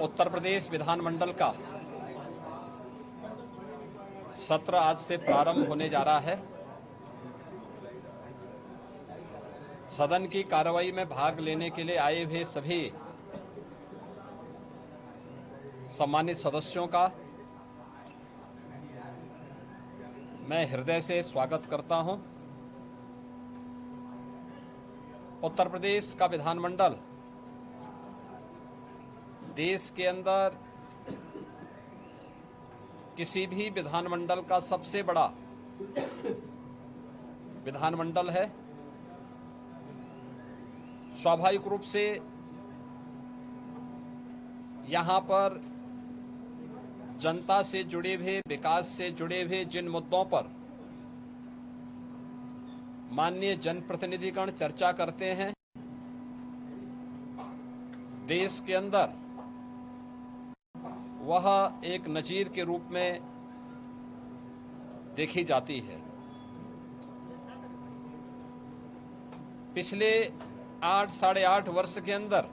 उत्तर प्रदेश विधानमंडल का सत्र आज से प्रारंभ होने जा रहा है। सदन की कार्रवाई में भाग लेने के लिए आए हुए सभी सम्मानित सदस्यों का मैं हृदय से स्वागत करता हूं। उत्तर प्रदेश का विधानमंडल देश के अंदर किसी भी विधानमंडल का सबसे बड़ा विधानमंडल है। स्वाभाविक रूप से यहाँ पर जनता से जुड़े हुए, विकास से जुड़े हुए जिन मुद्दों पर माननीय जनप्रतिनिधिगण चर्चा करते हैं, देश के अंदर वह एक नजीर के रूप में देखी जाती है। पिछले 8-8.5 वर्ष के अंदर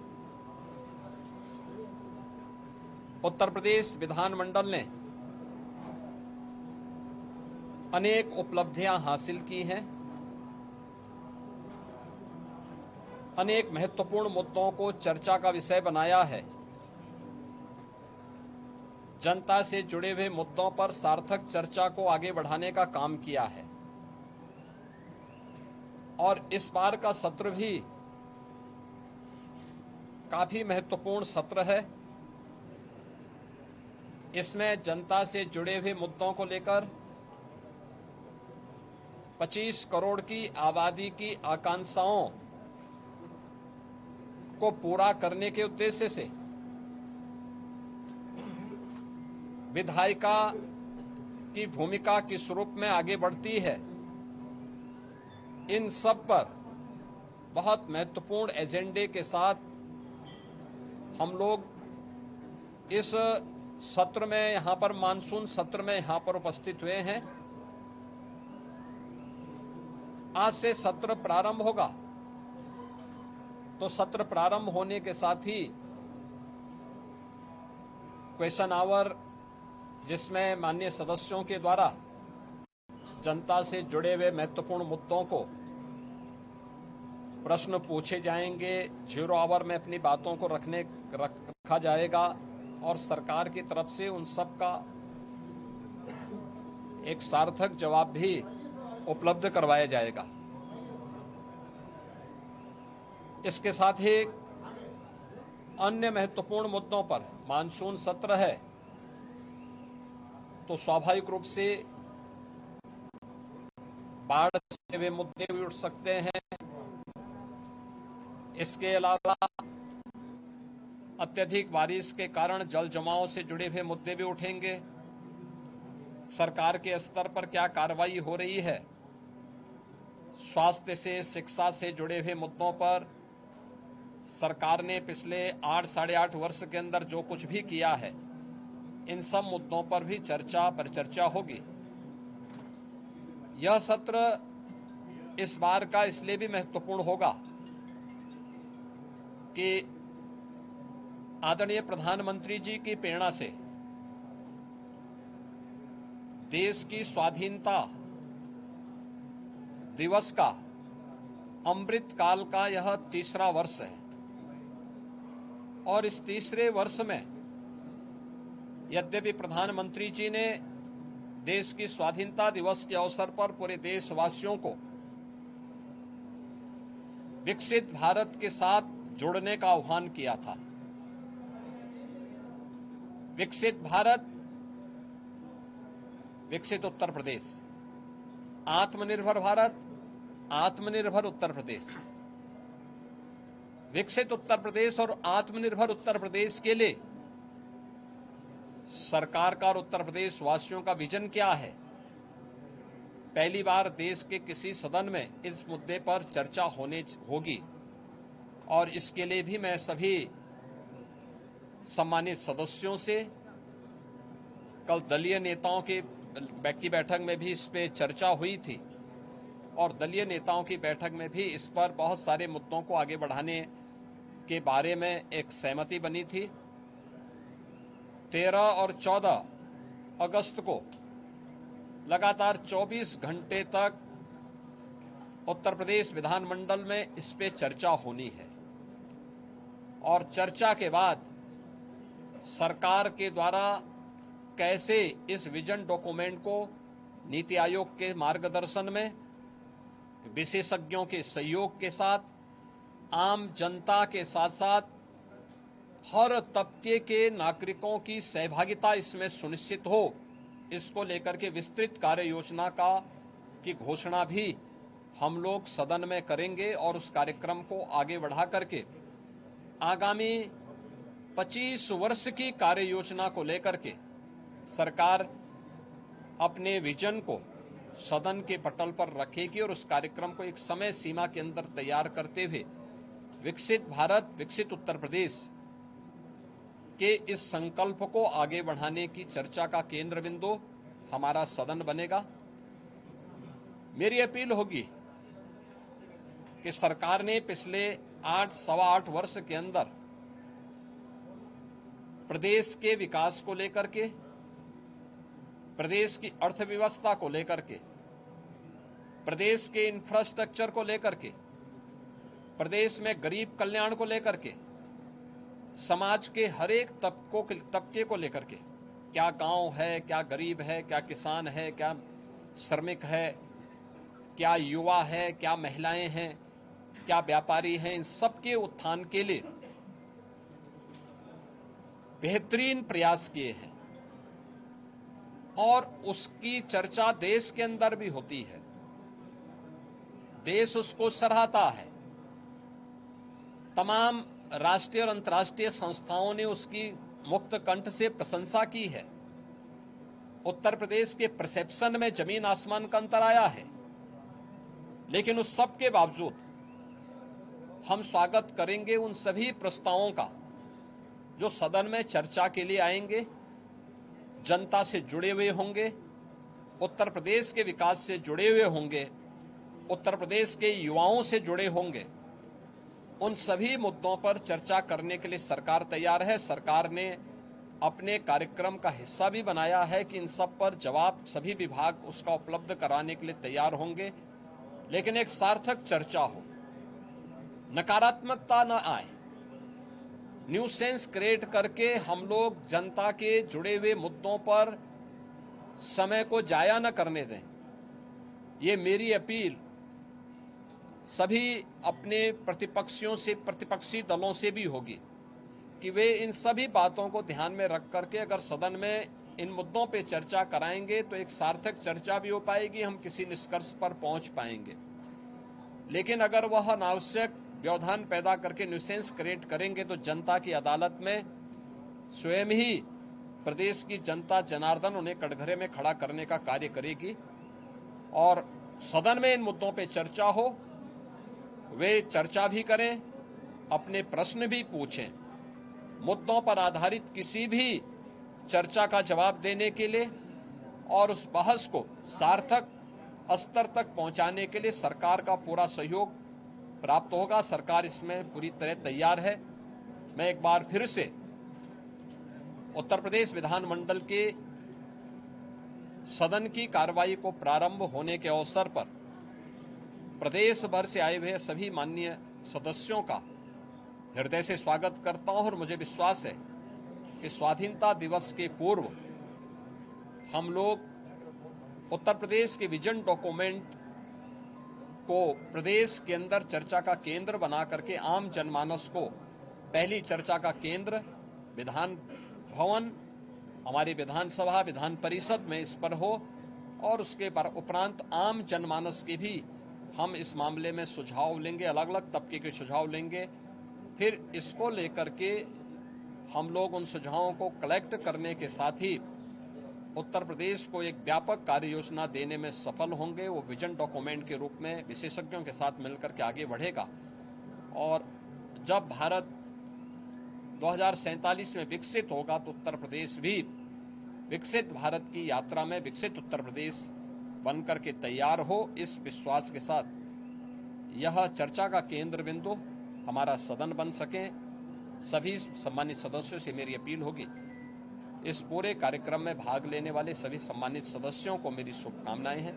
उत्तर प्रदेश विधानमंडल ने अनेक उपलब्धियां हासिल की हैं। अनेक महत्वपूर्ण मुद्दों को चर्चा का विषय बनाया है। जनता से जुड़े हुए मुद्दों पर सार्थक चर्चा को आगे बढ़ाने का काम किया है और इस बार का सत्र भी काफी महत्वपूर्ण सत्र है। इसमें जनता से जुड़े हुए मुद्दों को लेकर 25 करोड़ की आबादी की आकांक्षाओं को पूरा करने के उद्देश्य से विधायिका की भूमिका किस रूप में आगे बढ़ती है, इन सब पर बहुत महत्वपूर्ण एजेंडे के साथ हम लोग इस सत्र में, यहां पर मानसून सत्र में यहां पर उपस्थित हुए हैं। आज से सत्र प्रारंभ होगा, तो सत्र प्रारंभ होने के साथ ही क्वेश्चन आवर, जिसमें माननीय सदस्यों के द्वारा जनता से जुड़े हुए महत्वपूर्ण मुद्दों को प्रश्न पूछे जाएंगे। 0 आवर में अपनी बातों को रखा जाएगा और सरकार की तरफ से उन सब का एक सार्थक जवाब भी उपलब्ध करवाया जाएगा। इसके साथ ही अन्य महत्वपूर्ण मुद्दों पर मानसून सत्र है, तो स्वाभाविक रूप से बाढ़ से वे मुद्दे भी उठ सकते हैं। इसके अलावा अत्यधिक बारिश के कारण जल जमाव से जुड़े हुए मुद्दे भी उठेंगे। सरकार के स्तर पर क्या कार्रवाई हो रही है, स्वास्थ्य से, शिक्षा से जुड़े हुए मुद्दों पर सरकार ने पिछले 8-8.5 वर्ष के अंदर जो कुछ भी किया है, इन सब मुद्दों पर भी परिचर्चा होगी। यह सत्र इस बार का इसलिए भी महत्वपूर्ण होगा कि आदरणीय प्रधानमंत्री जी की प्रेरणा से देश की स्वाधीनता दिवस का अमृत काल का यह 3रा वर्ष है और इस 3रे वर्ष में यद्यपि प्रधानमंत्री जी ने देश की स्वाधीनता दिवस के अवसर पर पूरे देशवासियों को विकसित भारत के साथ जुड़ने का आह्वान किया था। विकसित भारत, विकसित उत्तर प्रदेश, आत्मनिर्भर भारत, आत्मनिर्भर उत्तर प्रदेश। विकसित उत्तर प्रदेश और आत्मनिर्भर उत्तर प्रदेश के लिए सरकार का और उत्तर प्रदेश वासियों का विजन क्या है, पहली बार देश के किसी सदन में इस मुद्दे पर चर्चा होगी और इसके लिए भी मैं सभी सम्मानित सदस्यों से, कल दलीय नेताओं की बैठक में भी इस पे चर्चा हुई थी और दलीय नेताओं की बैठक में भी इस पर बहुत सारे मुद्दों को आगे बढ़ाने के बारे में एक सहमति बनी थी। 13 और 14 अगस्त को लगातार 24 घंटे तक उत्तर प्रदेश विधानमंडल में इस पे चर्चा होनी है और चर्चा के बाद सरकार के द्वारा कैसे इस विजन डॉक्यूमेंट को नीति आयोग के मार्गदर्शन में विशेषज्ञों के सहयोग के साथ आम जनता के साथ साथ हर तबके के नागरिकों की सहभागिता इसमें सुनिश्चित हो, इसको लेकर के विस्तृत कार्य योजना की घोषणा भी हम लोग सदन में करेंगे और उस कार्यक्रम को आगे बढ़ा करके आगामी 25 वर्ष की कार्य योजना को लेकर के सरकार अपने विजन को सदन के पटल पर रखेगी और उस कार्यक्रम को एक समय सीमा के अंदर तैयार करते हुए विकसित भारत विकसित उत्तर प्रदेश के इस संकल्प को आगे बढ़ाने की चर्चा का केंद्र बिंदु हमारा सदन बनेगा। मेरी अपील होगी कि सरकार ने पिछले 8-8 वर्ष के अंदर प्रदेश के विकास को लेकर के, प्रदेश की अर्थव्यवस्था को लेकर के, प्रदेश के इंफ्रास्ट्रक्चर को लेकर के, प्रदेश में गरीब कल्याण को लेकर के, समाज के हर एक तबके को लेकर के, क्या गांव है, क्या गरीब है, क्या किसान है, क्या श्रमिक है, क्या युवा है, क्या महिलाएं हैं, क्या व्यापारी हैं, इन सब के उत्थान के लिए बेहतरीन प्रयास किए हैं और उसकी चर्चा देश के अंदर भी होती है। देश उसको सराहता है। तमाम राष्ट्रीय और अंतर्राष्ट्रीय संस्थाओं ने उसकी मुक्त कंठ से प्रशंसा की है। उत्तर प्रदेश के परसेप्शन में जमीन आसमान का अंतर आया है, लेकिन उस सब के बावजूद हम स्वागत करेंगे उन सभी प्रस्तावों का जो सदन में चर्चा के लिए आएंगे, जनता से जुड़े हुए होंगे, उत्तर प्रदेश के विकास से जुड़े हुए होंगे, उत्तर प्रदेश के युवाओं से जुड़े होंगे। उन सभी मुद्दों पर चर्चा करने के लिए सरकार तैयार है। सरकार ने अपने कार्यक्रम का हिस्सा भी बनाया है कि इन सब पर जवाब सभी विभाग उसका उपलब्ध कराने के लिए तैयार होंगे, लेकिन एक सार्थक चर्चा हो, नकारात्मकता न आए, न्यूसेंस क्रिएट करके हम लोग जनता के जुड़े हुए मुद्दों पर समय को जाया न करने दें। ये मेरी अपील सभी अपने प्रतिपक्षी दलों से भी होगी कि वे इन सभी बातों को ध्यान में रख करके अगर सदन में इन मुद्दों पे चर्चा कराएंगे तो एक सार्थक चर्चा भी हो पाएगी, हम किसी निष्कर्ष पर पहुंच पाएंगे। लेकिन अगर वह अनावश्यक व्यवधान पैदा करके न्यूसेंस क्रिएट करेंगे तो जनता की अदालत में स्वयं ही प्रदेश की जनता जनार्दन उन्हें कटघरे में खड़ा करने का कार्य करेगी और सदन में इन मुद्दों पे चर्चा हो, वे चर्चा भी करें, अपने प्रश्न भी पूछें। मुद्दों पर आधारित किसी भी चर्चा का जवाब देने के लिए और उस बहस को सार्थक स्तर तक पहुंचाने के लिए सरकार का पूरा सहयोग प्राप्त होगा। सरकार इसमें पूरी तरह तैयार है। मैं एक बार फिर से उत्तर प्रदेश विधानमंडल के सदन की कार्रवाई को प्रारंभ होने के अवसर पर प्रदेश भर से आए हुए सभी माननीय सदस्यों का हृदय से स्वागत करता हूं और मुझे विश्वास है कि स्वाधीनता दिवस के पूर्व हम लोग उत्तर प्रदेश के विजन डॉक्यूमेंट को प्रदेश के अंदर चर्चा का केंद्र बना करके आम जनमानस को पहली चर्चा का केंद्र विधान भवन, हमारी विधानसभा विधान परिषद में इस पर हो और उसके उपरांत आम जनमानस के भी हम इस मामले में सुझाव लेंगे, अलग अलग तबके के सुझाव लेंगे। फिर इसको लेकर के हम लोग उन सुझावों को कलेक्ट करने के साथ ही उत्तर प्रदेश को एक व्यापक कार्य योजना देने में सफल होंगे। वो विजन डॉक्यूमेंट के रूप में विशेषज्ञों के साथ मिलकर के आगे बढ़ेगा और जब भारत 2047 में विकसित होगा तो उत्तर प्रदेश भी विकसित भारत की यात्रा में विकसित उत्तर प्रदेश बनकर के तैयार हो। इस विश्वास के साथ यह चर्चा का केंद्र बिंदु हमारा सदन बन सके। सभी सम्मानित सदस्यों से मेरी अपील होगी इस पूरे कार्यक्रम में भाग लेने वाले सभी सम्मानित सदस्यों को मेरी शुभकामनाएं हैं।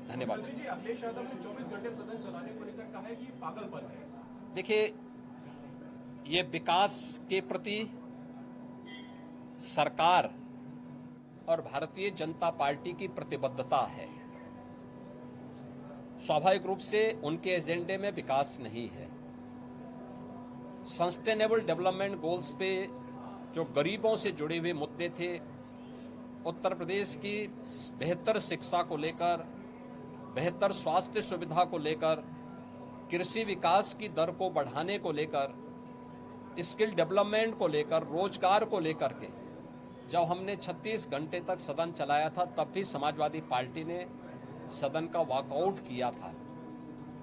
धन्यवाद। जी, अखिलेश यादव ने 24 घंटे सदन चलाने को लेकर कहा है कि पागलपन है। देखिए, ये विकास के प्रति सरकार और भारतीय जनता पार्टी की प्रतिबद्धता है। स्वाभाविक रूप से उनके एजेंडे में विकास नहीं है। सस्टेनेबल डेवलपमेंट गोल्स पे जो गरीबों से जुड़े हुए मुद्दे थे, उत्तर प्रदेश की बेहतर शिक्षा को लेकर, बेहतर स्वास्थ्य सुविधा को लेकर, कृषि विकास की दर को बढ़ाने को लेकर, स्किल डेवलपमेंट को लेकर, रोजगार को लेकर के जब हमने 36 घंटे तक सदन चलाया था, तब भी समाजवादी पार्टी ने सदन का वॉकआउट किया था।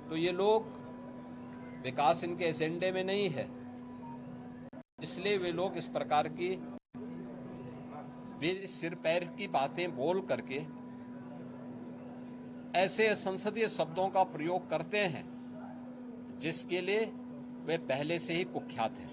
तो ये लोग, विकास इनके एजेंडे में नहीं है, इसलिए वे लोग इस प्रकार की सिर पैर की बातें बोल करके ऐसे संसदीय शब्दों का प्रयोग करते हैं जिसके लिए वे पहले से ही कुख्यात हैं।